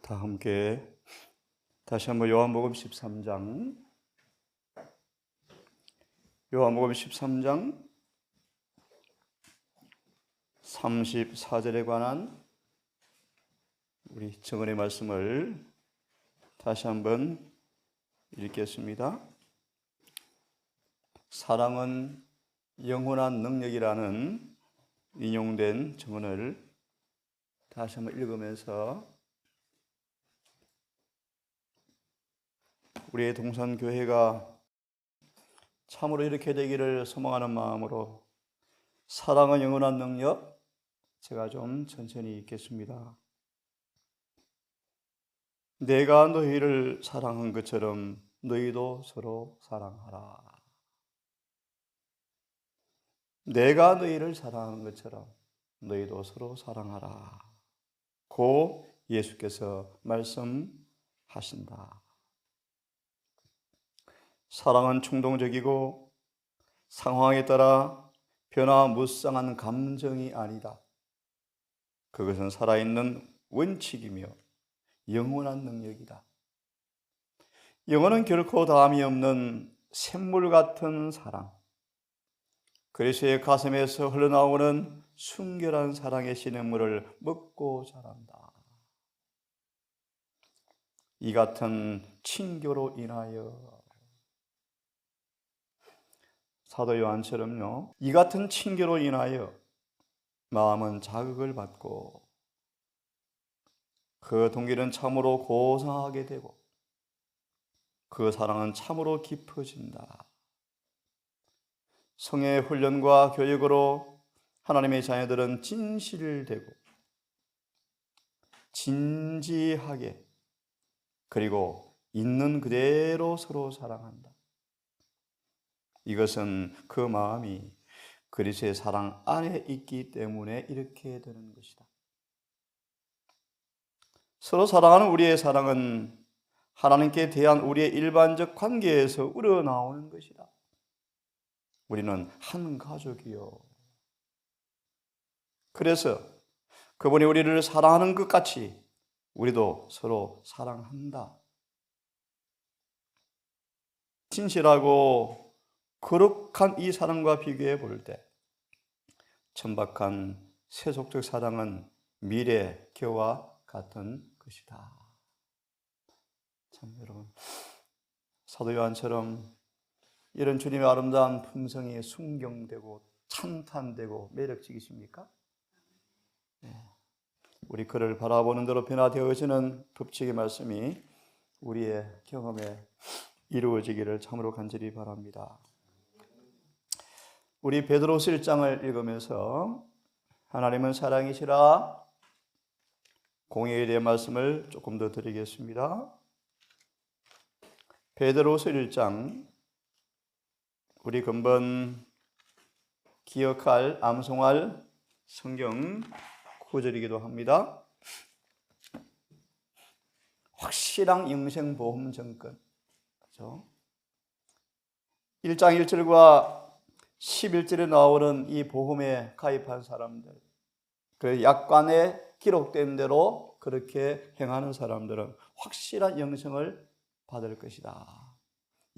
다 함께 다시 한번 요한복음 13장 34절에 관한 우리 정언의 말씀을 다시 한번 읽겠습니다. 사랑은 영원한 능력이라는 인용된 정언을 다시 한번 읽으면서 우리의 동산교회가 참으로 이렇게 되기를 소망하는 마음으로 사랑은 영원한 능력, 제가 좀 천천히 읽겠습니다. 내가 너희를 사랑한 것처럼 너희도 서로 사랑하라. 내가 너희를 사랑한 것처럼 너희도 서로 사랑하라. 고 예수께서 말씀하신다. 사랑은 충동적이고 상황에 따라 변화무쌍한 감정이 아니다. 그것은 살아있는 원칙이며 영원한 능력이다. 영혼은 결코 다함이 없는 샘물 같은 사랑, 그리스도의 가슴에서 흘러나오는 순결한 사랑의 시냇물을 먹고 자란다. 이 같은 친교로 인하여 사도 요한처럼요, 이 같은 친교로 인하여 마음은 자극을 받고 그 동기는 참으로 고상하게 되고 그 사랑은 참으로 깊어진다. 성의 훈련과 교육으로 하나님의 자녀들은 진실되고 진지하게 그리고 있는 그대로 서로 사랑한다. 이것은 그 마음이 그리스도의 사랑 안에 있기 때문에 이렇게 되는 것이다. 서로 사랑하는 우리의 사랑은 하나님께 대한 우리의 일반적 관계에서 우러나오는 것이다. 우리는 한 가족이요. 그래서 그분이 우리를 사랑하는 것 같이 우리도 서로 사랑한다. 진실하고 거룩한 이 사랑과 비교해 볼 때 천박한 세속적 사랑은 미래 겨와 같은 것이다. 참 여러분, 사도 요한처럼 이런 주님의 아름다운 품성이 순경되고 찬탄되고 매력적이십니까? 네. 우리 그를 바라보는 대로 변화되어지는 법칙의 말씀이 우리의 경험에 이루어지기를 참으로 간절히 바랍니다. 우리 베드로서 1장을 읽으면서 하나님은 사랑이시라 공의에 대한 말씀을 조금 더 드리겠습니다. 베드로서 1장 우리 금번 기억할, 암송할 성경 구절이기도 합니다. 확실한 영생보험 정권, 그렇죠? 1장 1절과 11절에 나오는 이 보험에 가입한 사람들, 그 약관에 기록된 대로 그렇게 행하는 사람들은 확실한 영생을 받을 것이다.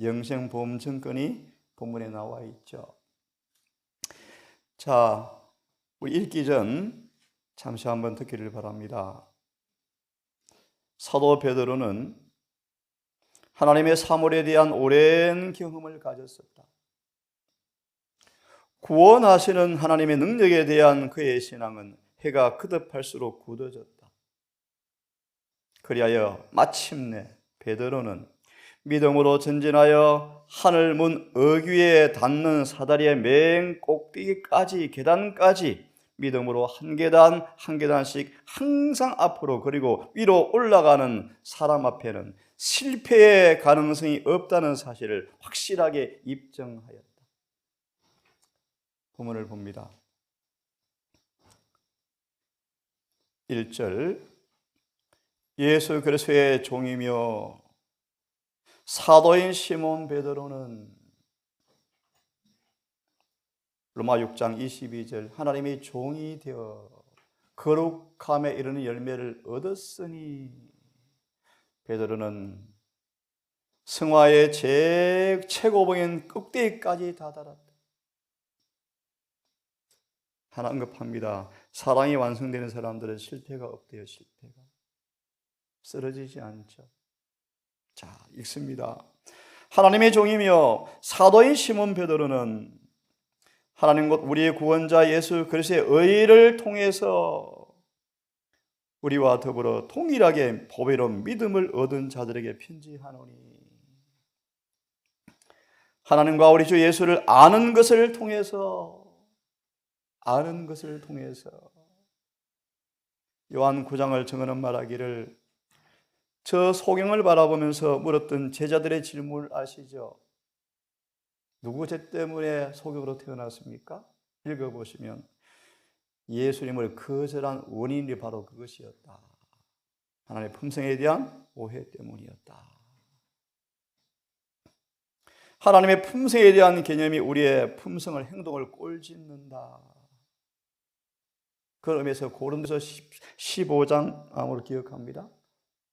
영생보험 증권이 본문에 나와 있죠. 자, 우리 읽기 전 잠시 한번 듣기를 바랍니다. 사도 베드로는 하나님의 사물에 대한 오랜 경험을 가졌었다. 구원하시는 하나님의 능력에 대한 그의 신앙은 해가 거듭할수록 굳어졌다. 그리하여 마침내 베드로는 믿음으로 전진하여 하늘 문 어귀에 닿는 사다리의 맨 꼭대기까지 계단까지 믿음으로 한 계단 한 계단씩 항상 앞으로 그리고 위로 올라가는 사람 앞에는 실패의 가능성이 없다는 사실을 확실하게 입증하였다. 본문을 봅니다. 1절 예수 그리스도의 종이며 사도인 시몬 베드로는 로마 6장 22절 하나님의 종이 되어 거룩함에 이르는 열매를 얻었으니 베드로는 승화의 최고봉인 꼭대기까지 다다랐다. 하나 언급합니다. 사랑이 완성되는 사람들은 실패가 없대요. 실패가. 쓰러지지 않죠. 자, 읽습니다. 하나님의 종이며 사도인 시몬 베드로는 하나님 곧 우리의 구원자 예수 그리스도의 의를 통해서 우리와 더불어 동일하게 보배로운 믿음을 얻은 자들에게 편지하노니 하나님과 우리 주 예수를 아는 것을 통해서 요한 9장을 증언한 말하기를 저 소경을 바라보면서 물었던 제자들의 질문을 아시죠? 누구 죄 때문에 소경으로 태어났습니까? 읽어보시면 예수님을 거절한 원인이 바로 그것이었다. 하나님의 품성에 대한 오해 때문이었다. 하나님의 품성에 대한 개념이 우리의 품성을, 행동을 꼴짓는다. 그런 의미에서 고린도서 15장 아무를 기억합니다.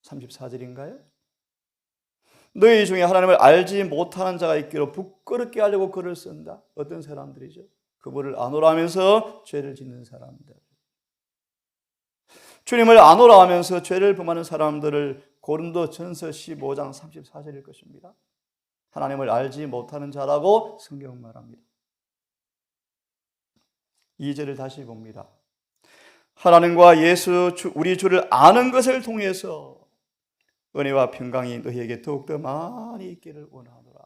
34절인가요? 너희 중에 하나님을 알지 못하는 자가 있기로 부끄럽게 하려고 글을 쓴다. 어떤 사람들이죠? 그분을 아노라 하면서 죄를 짓는 사람들. 주님을 아노라 하면서 죄를 범하는 사람들을 고린도전서 15장 34절일 것입니다. 하나님을 알지 못하는 자라고 성경은 말합니다. 2절을 다시 봅니다. 하나님과 예수 우리 주를 아는 것을 통해서 은혜와 평강이 너희에게 더욱더 많이 있기를 원하노라.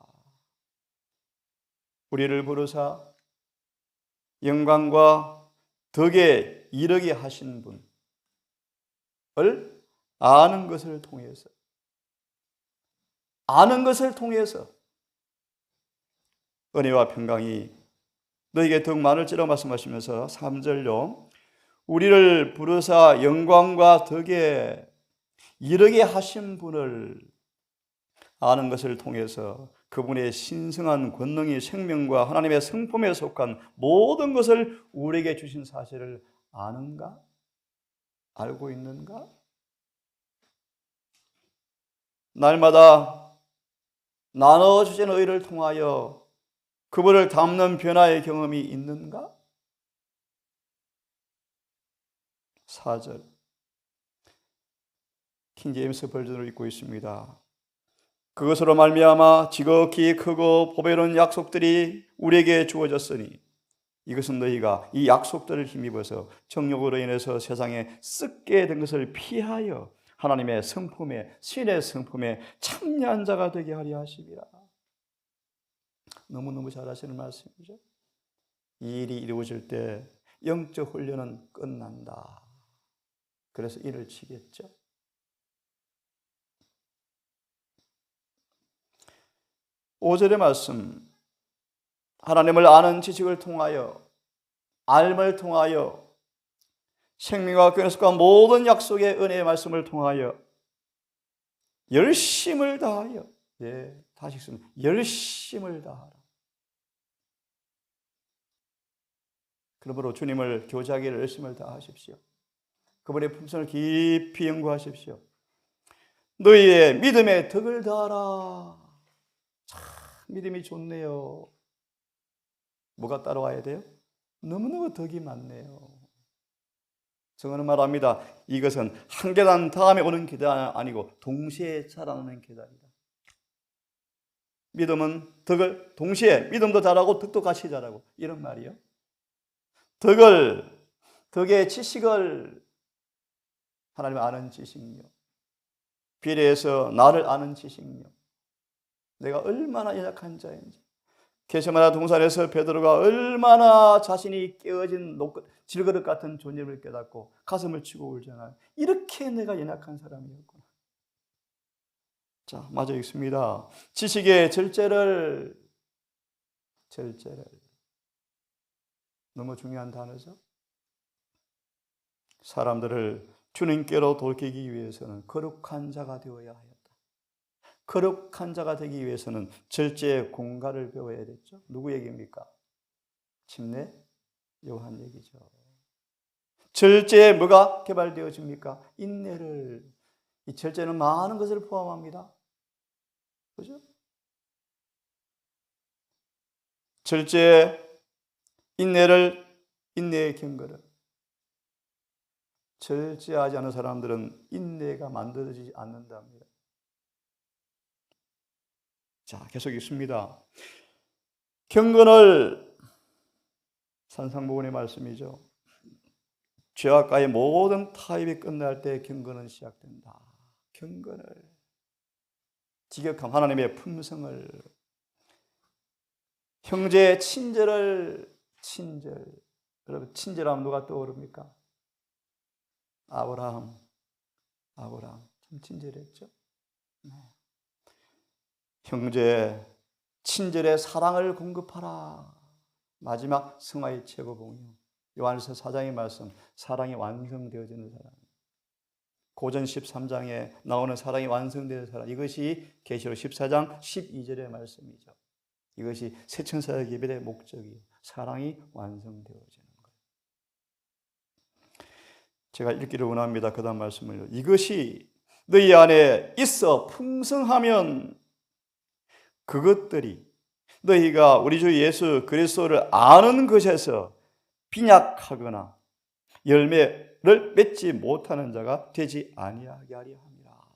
우리를 부르사 영광과 덕에 이르게 하신 분을 아는 것을 통해서 은혜와 평강이 너희에게 더욱 많을지라 말씀하시면서 3절로 우리를 부르사 영광과 덕에 이르게 하신 분을 아는 것을 통해서 그분의 신성한 권능이 생명과 하나님의 성품에 속한 모든 것을 우리에게 주신 사실을 아는가? 알고 있는가? 날마다 나눠주신 의를 통하여 그분을 닮는 변화의 경험이 있는가? 4절 킹제임스 버전으로 읽고 있습니다. 그것으로 말미암아 지극히 크고 보배로운 약속들이 우리에게 주어졌으니 이것은 너희가 이 약속들을 힘입어서 정욕으로 인해서 세상에 썩게 된 것을 피하여 하나님의 성품에, 신의 성품에 참여한 자가 되게 하려 하심이라. 너무너무 잘하시는 말씀이죠. 이 일이 이루어질 때 영적 훈련은 끝난다. 그래서 일을 치겠죠. 오절의 말씀, 하나님을 아는 지식을 통하여, 알을 통하여, 생명과 권능과 모든 약속의 은혜의 말씀을 통하여 열심을 다하여, 다시 읽습니다. 열심을 다하라. 그러므로 주님을 교제하기를 열심을 다하십시오. 그분의 품성을 깊이 연구하십시오. 너희의 믿음의 덕을 다하라. 참 믿음이 좋네요. 뭐가 따라와야 돼요? 너무너무 덕이 많네요. 성경은 말합니다. 이것은 한 계단 다음에 오는 계단이 아니고 동시에 자라나는 계단이다. 믿음은 덕을 동시에 믿음도 자라고 덕도 같이 자라고 이런 말이요. 덕의 지식을 하나님을 아는 지식력, 비례해서 나를 아는 지식력, 내가 얼마나 연약한 자인지. 게세마네 동산에서 베드로가 얼마나 자신이 깨어진 질그릇 같은 존재를 깨닫고 가슴을 치고 울잖아요. 이렇게 내가 연약한 사람이었구나. 자, 마저 읽습니다. 지식의 절제를 너무 중요한 단어죠. 사람들을 주님께로 돌리기 위해서는 거룩한 자가 되어야 하였다. 거룩한 자가 되기 위해서는 절제의 공갈을 배워야 됐죠. 누구 얘기입니까? 침례 요한 얘기죠. 절제에 뭐가 개발되어집니까? 인내를. 이 절제는 많은 것을 포함합니다. 그죠? 절제, 인내의 경거를. 절제하지 않은 사람들은 인내가 만들어지지 않는답니다. 자, 계속 있습니다. 경건을 산상복원의 말씀이죠. 죄와 가의 모든 타협이 끝날 때 경건은 시작된다. 경건을, 지극한 하나님의 품성을, 형제의 친절을, 여러분 친절하면 누가 떠오릅니까? 아브라함 참 친절했죠. 네. 형제 친절의 사랑을 공급하라. 마지막 승화의 최고봉이요. 요한일서 4장의 말씀, 사랑이 완성되어지는 사람. 고전 13장에 나오는 사랑이 완성되는 사람. 이것이 계시록 14장 12절의 말씀이죠. 이것이 새천사의 예배의 목적이에요. 사랑이 완성되어지는 거예요. 제가 읽기를 원합니다. 그 다음 말씀을요. 이것이 너희 안에 있어 풍성하면 그것들이 너희가 우리 주 예수 그리스도를 아는 것에서 빈약하거나 열매를 맺지 못하는 자가 되지 아니하게 하려 함이라.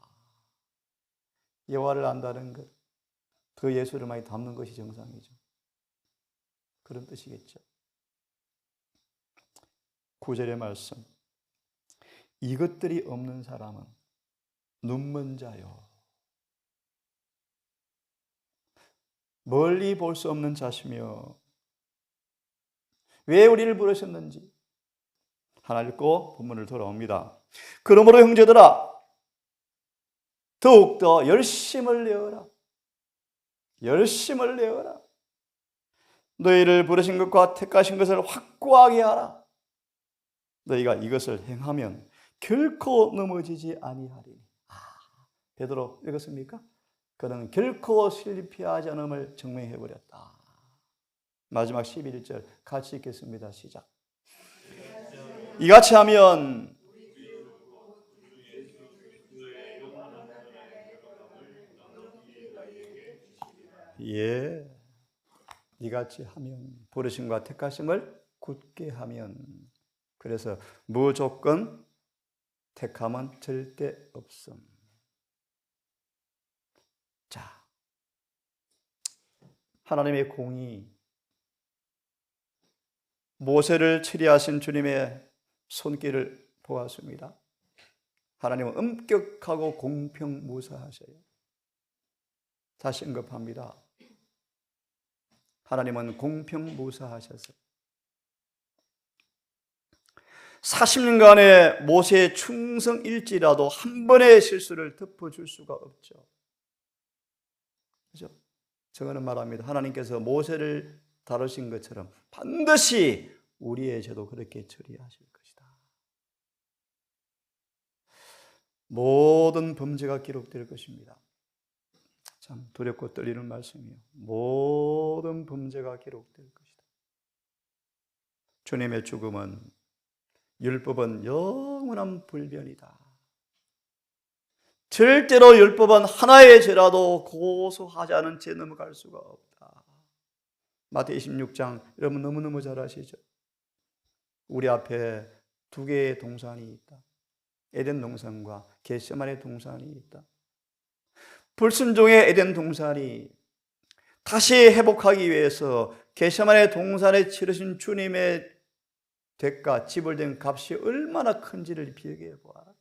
여호와를 안다는 것, 그 예수를 많이 담는 것이 정상이죠. 그런 뜻이겠죠. 9절의 말씀. 이것들이 없는 사람은 눈먼 자요. 멀리 볼 수 없는 자시며 왜 우리를 부르셨는지 하나 읽고 본문을 돌아옵니다. 그러므로 형제들아 더욱더 열심을 내어라. 열심을 내어라. 너희를 부르신 것과 택하신 것을 확고하게 하라. 너희가 이것을 행하면 결코 넘어지지 아니하리니. 베드로 읽었습니까? 그는 결코 실패하지 않음을 증명해버렸다. 마지막 11절 같이 읽겠습니다. 시작. 이같이 하면 이같이 하면 부르심과 택하심을 굳게 하면 그래서 무조건 택함은 절대 없음. 자, 하나님의 공의 모세를 치리하신 주님의 손길을 보았습니다. 하나님은 엄격하고 공평무사하셔요. 다시 언급합니다. 하나님은 공평무사하셔서 40년간의 모세의 충성일지라도 한 번의 실수를 덮어줄 수가 없죠. 그죠? 저거는 말합니다. 하나님께서 모세를 다루신 것처럼 반드시 우리의 죄도 그렇게 처리하실 것이다. 모든 범죄가 기록될 것입니다. 참 두렵고 떨리는 말씀이에요. 모든 범죄가 기록될 것이다. 주님의 죽음은 율법은 영원한 불변이다. 절대로 율법은 하나의 죄라도 고소하지 않은 죄 넘어갈 수가 없다. 마태복음 26장 여러분 너무너무 잘 아시죠? 우리 앞에 두 개의 동산이 있다. 에덴 동산과 겟세마네 동산이 있다. 불순종의 에덴 동산이 다시 회복하기 위해서 겟세마네 동산에 치르신 주님의 대가, 지불된 값이 얼마나 큰지를 비교해 보아라.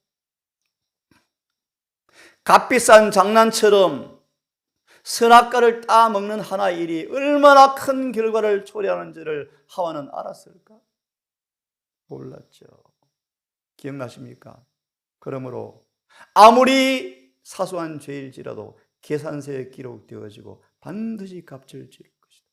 값비싼 장난처럼 선악과를 따먹는 하나의 일이 얼마나 큰 결과를 초래하는지를 하와는 알았을까? 몰랐죠. 기억나십니까? 그러므로 아무리 사소한 죄일지라도 계산서에 기록되어지고 반드시 값을 치를 것이다.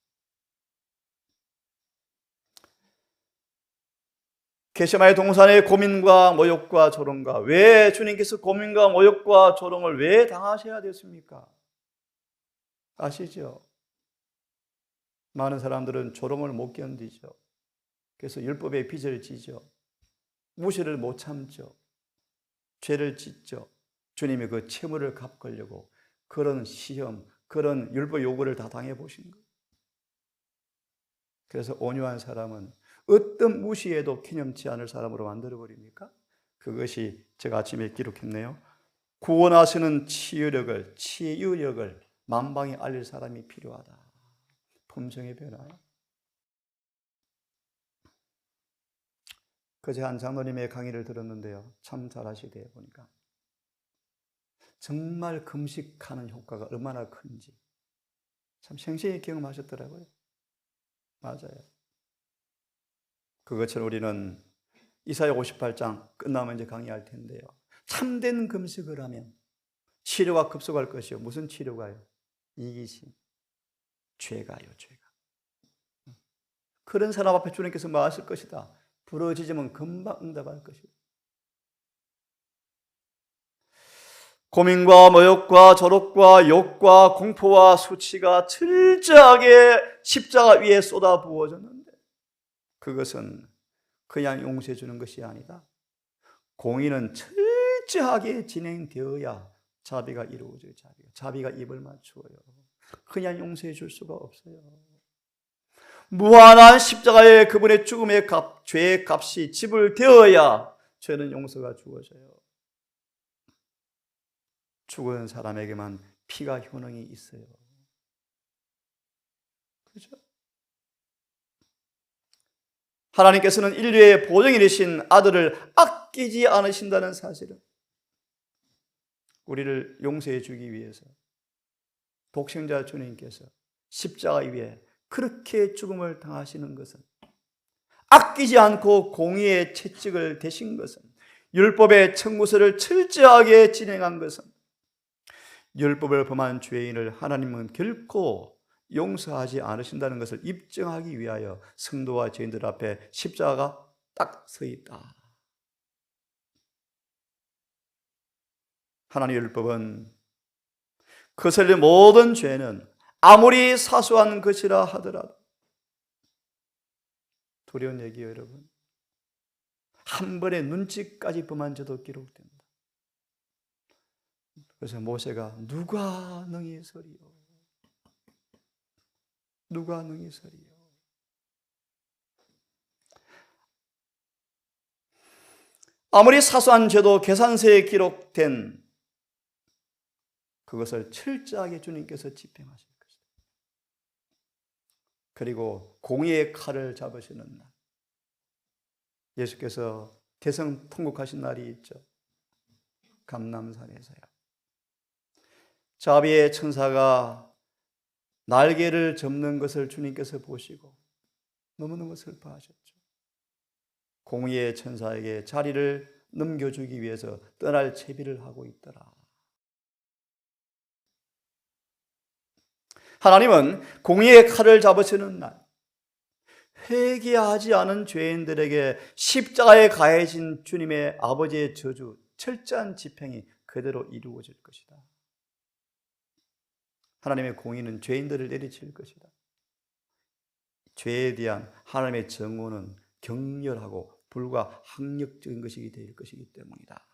겟세마네 동산의 고민과 모욕과 조롱과 왜 주님께서 고민과 모욕과 조롱을 왜 당하셔야 됐습니까? 아시죠? 많은 사람들은 조롱을 못 견디죠. 그래서 율법의 빚을 지죠. 무시를 못 참죠. 죄를 짓죠. 주님이 그 채무를 갚으려고 그런 시험, 그런 율법 요구를 다 당해보신 거예요. 그래서 온유한 사람은 어떤 무시에도 기념치 않을 사람으로 만들어버립니까? 그것이 제가 아침에 기록했네요. 구원하시는 치유력을 만방에 알릴 사람이 필요하다. 품성의 변화요. 그제 한 장로님의 강의를 들었는데요. 참 잘하시대요, 보니까. 정말 금식하는 효과가 얼마나 큰지 참 생생히 경험하셨더라고요. 맞아요. 그것처럼 우리는 이사야 58장 끝나면 이제 강의할 텐데요. 참된 금식을 하면 치료가 급속할 것이요. 무슨 치료가요? 이기심, 죄가요, 죄가. 그런 사람 앞에 주님께서 뭐 하실 것이다. 부러지지면 금방 응답할 것이다. 고민과 모욕과 조롱과 욕과 공포와 수치가 철저하게 십자가 위에 쏟아 부어졌는데 그것은 그냥 용서해 주는 것이 아니다. 공의는 철저하게 진행되어야 자비가 이루어져요. 자비가 입을 맞추어요. 그냥 용서해 줄 수가 없어요. 무한한 십자가의 그분의 죽음의 값, 죄의 값이 지불되어야 죄는 용서가 주어져요. 죽은 사람에게만 피가 효능이 있어요. 그렇죠? 하나님께서는 인류의 보정이되신 아들을 아끼지 않으신다는 사실은 우리를 용서해 주기 위해서 독생자 주님께서 십자가 위에 그렇게 죽음을 당하시는 것은 아끼지 않고 공의의 채찍을 대신 것은 율법의 청구서를 철저하게 진행한 것은 율법을 범한 죄인을 하나님은 결코 용서하지 않으신다는 것을 입증하기 위하여 성도와 죄인들 앞에 십자가가 딱 서 있다. 하나님의 율법은 거슬린 모든 죄는 아무리 사소한 것이라 하더라도 두려운 얘기예요, 여러분. 한 번의 눈치까지 범한 죄도 기록된다. 그래서 모세가 누가 능히 서리요? 누가 능히 서리요? 아무리 사소한 죄도 계산서에 기록된 그것을 철저하게 주님께서 집행하실 것이다. 그리고 공의의 칼을 잡으시는 날, 예수께서 대성통곡하신 날이 있죠. 감람산에서요. 자비의 천사가 날개를 접는 것을 주님께서 보시고 너무너무 슬퍼하셨죠. 공의의 천사에게 자리를 넘겨주기 위해서 떠날 채비를 하고 있더라. 하나님은 공의의 칼을 잡으시는 날, 회개하지 않은 죄인들에게 십자가에 가해진 주님의 아버지의 저주, 철저한 집행이 그대로 이루어질 것이다. 하나님의 공의는 죄인들을 내리칠 것이다. 죄에 대한 하나님의 정오는 격렬하고 불과 학력적인 것이 될 것이기 때문이다.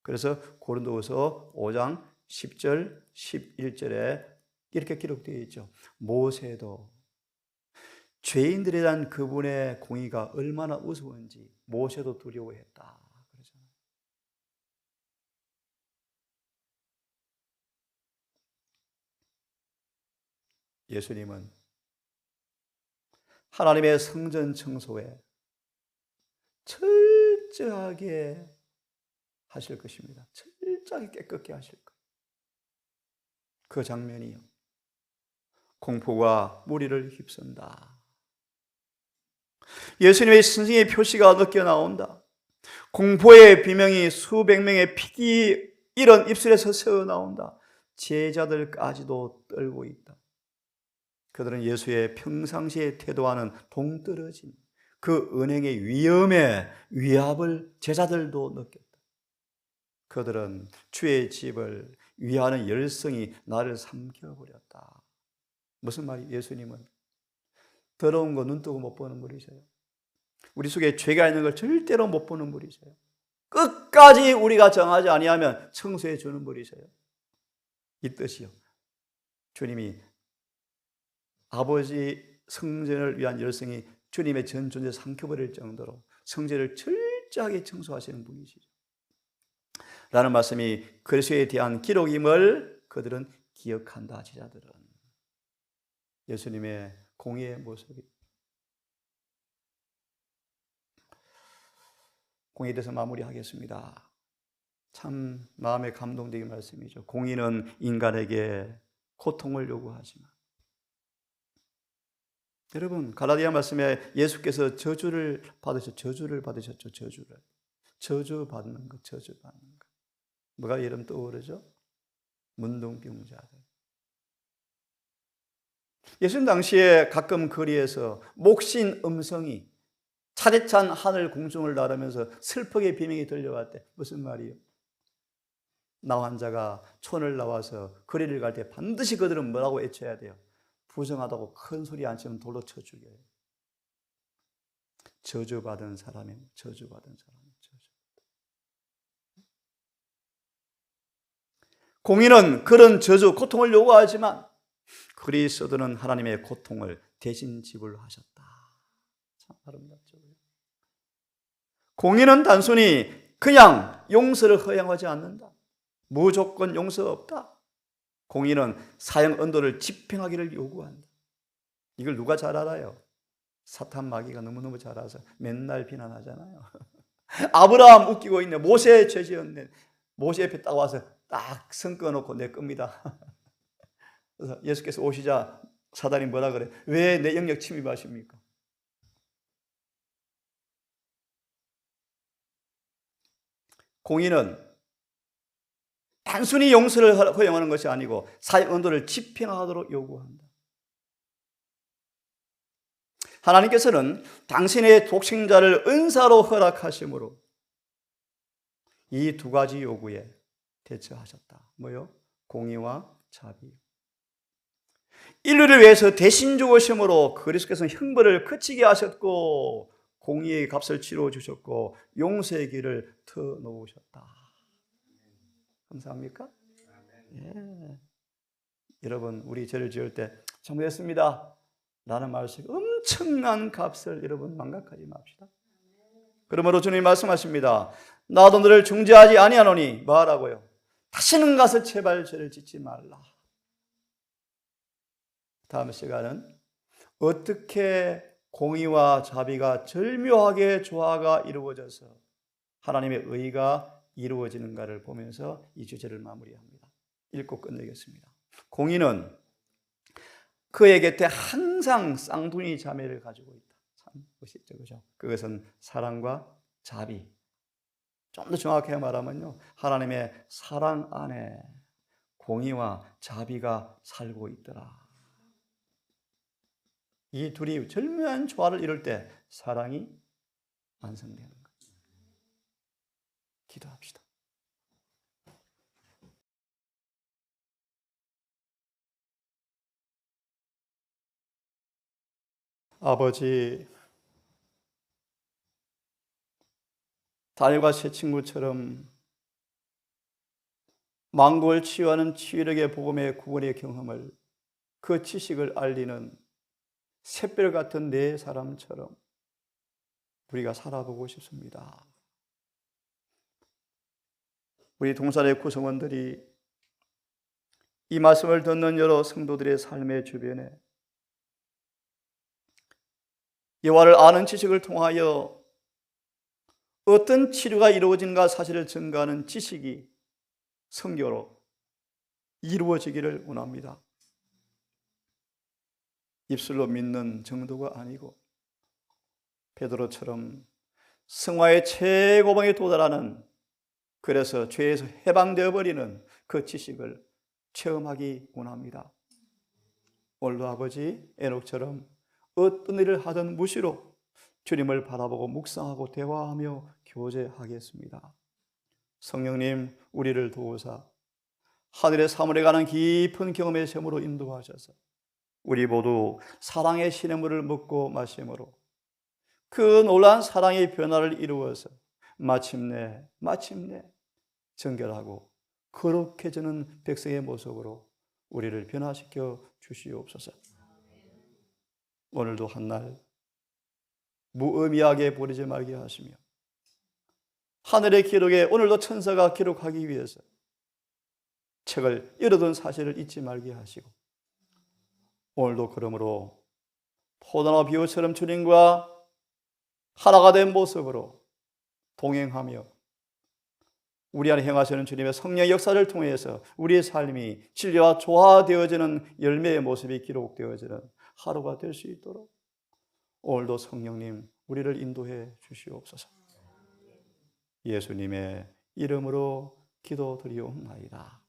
그래서 고린도후서 5장 10절, 11절에 이렇게 기록되어 있죠. 모세도 죄인들에 대한 그분의 공의가 얼마나 우스운지 모세도 두려워했다. 그러잖아요. 예수님은 하나님의 성전 청소에 철저하게 하실 것입니다. 철저하게 깨끗게 하실 거예요. 그 장면이요. 공포가 무리를 휩쓴다. 예수님의 신성의 표시가 느껴 나온다. 공포의 비명이 수백 명의 피기 이런 입술에서 새어 나온다. 제자들까지도 떨고 있다. 그들은 예수의 평상시의 태도와는 동떨어진 그 은행의 위험에 위압을 제자들도 느꼈다. 그들은 주의 집을 위하는 열성이 나를 삼켜버렸다. 무슨 말이? 예수님은 더러운 거 눈 뜨고 못 보는 분이세요. 우리 속에 죄가 있는 걸 절대로 못 보는 분이세요. 끝까지 우리가 정하지 아니하면 청소해 주는 분이세요. 이 뜻이요. 주님이 아버지 성전을 위한 열성이 주님의 전 존재 삼켜버릴 정도로 성전을 철저하게 청소하시는 분이시죠. 라는 말씀이 그리스도에 대한 기록임을 그들은 기억한다. 제자들은 예수님의 공의의 모습이 공의에 대해서 마무리하겠습니다. 참 마음에 감동되는 말씀이죠. 공의는 인간에게 고통을 요구하지만 여러분 갈라디아 말씀에 예수께서 저주를 받으셨죠. 저주받는 것. 뭐가 이름 떠오르죠? 문둥병자들. 예수님 당시에 가끔 거리에서 목신 음성이 차디찬 하늘 공중을 나르면서 슬프게 비명이 들려왔대. 무슨 말이요? 나 환자가 촌을 나와서 거리를 갈 때 반드시 그들은 뭐라고 외쳐야 돼요? 부정하다고 큰 소리 안 치면 돌로 쳐 죽여요. 저주받은 사람이 저주. 공의는 그런 저주, 고통을 요구하지만 그리스도는 하나님의 고통을 대신 지불하셨다. 참 아름답죠. 공의는 단순히 그냥 용서를 허용하지 않는다. 무조건 용서 없다. 공의는 사형 언도를 집행하기를 요구한다. 이걸 누가 잘 알아요? 사탄 마귀가 너무너무 잘 알아서 맨날 비난하잖아요. 아브라함 웃기고 있네. 모세 죄지었네. 모세 옆에 딱 와서 딱 선 꺼놓고 내 겁니다. 그래서 예수께서 오시자 사단이 뭐라 그래? 왜 내 영역 침입하십니까? 공의는 단순히 용서를 허용하는 것이 아니고 사형 언도를 집행하도록 요구한다. 하나님께서는 당신의 독생자를 은사로 허락하심으로 이 두 가지 요구에 대처하셨다. 뭐요? 공의와 자비. 인류를 위해서 대신 죽으심으로 그리스도께서는 형벌을 그치게 하셨고 공의의 값을 치러 주셨고 용서의 길을 터놓으셨다. 감사합니까? 예. 여러분 우리 죄를 지을 때 잘못했습니다 라는 말씀 엄청난 값을 여러분 망각하지 맙시다. 그러므로 주님이 말씀하십니다. 나도 너를 중재하지 아니하노니 뭐하라고요? 다시는 가서 제발 죄를 짓지 말라. 다음 시간은 어떻게 공의와 자비가 절묘하게 조화가 이루어져서 하나님의 의가 이루어지는가를 보면서 이 주제를 마무리합니다. 읽고 끝내겠습니다. 공의는 그의 곁에 항상 쌍둥이 자매를 가지고 있다. 참 멋있죠, 그죠? 그것은 사랑과 자비. 좀 더 정확하게 말하면요, 하나님의 사랑 안에 공의와 자비가 살고 있더라. 이 둘이 절묘한 조화를 이룰 때 사랑이 완성되는 거죠. 기도합시다. 아버지, 다니엘과 새 친구처럼 만국을 치유하는 치유력의 복음의 구원의 경험을, 그 지식을 알리는 샛별 같은 네 사람처럼 우리가 살아보고 싶습니다. 우리 동산의 구성원들이 이 말씀을 듣는 여러 성도들의 삶의 주변에 여호와를 아는 지식을 통하여 어떤 치료가 이루어지는가 사실을 증거하는 지식이 성교로 이루어지기를 원합니다. 입술로 믿는 정도가 아니고 베드로처럼 성화의 최고봉에 도달하는, 그래서 죄에서 해방되어 버리는 그 지식을 체험하기 원합니다. 오늘도 아버지 에녹처럼 어떤 일을 하든 무시로 주님을 바라보고 묵상하고 대화하며 교제하겠습니다. 성령님, 우리를 도우사 하늘의 사물에 관한 깊은 경험의 샘으로 인도하셔서 우리 모두 사랑의 시냇물을 먹고 마심으로 그 놀라운 사랑의 변화를 이루어서 마침내 정결하고 거룩해지는 백성의 모습으로 우리를 변화시켜 주시옵소서. 오늘도 한날 무의미하게 보내지 말게 하시며 하늘의 기록에 오늘도 천사가 기록하기 위해서 책을 열어둔 사실을 잊지 말게 하시고 오늘도 그러므로 포도나무 비유처럼 주님과 하나가 된 모습으로 동행하며 우리 안에 행하시는 주님의 성령의 역사를 통해서 우리의 삶이 진리와 조화되어지는 열매의 모습이 기록되어지는 하루가 될 수 있도록 오늘도 성령님 우리를 인도해 주시옵소서. 예수님의 이름으로 기도드리옵나이다.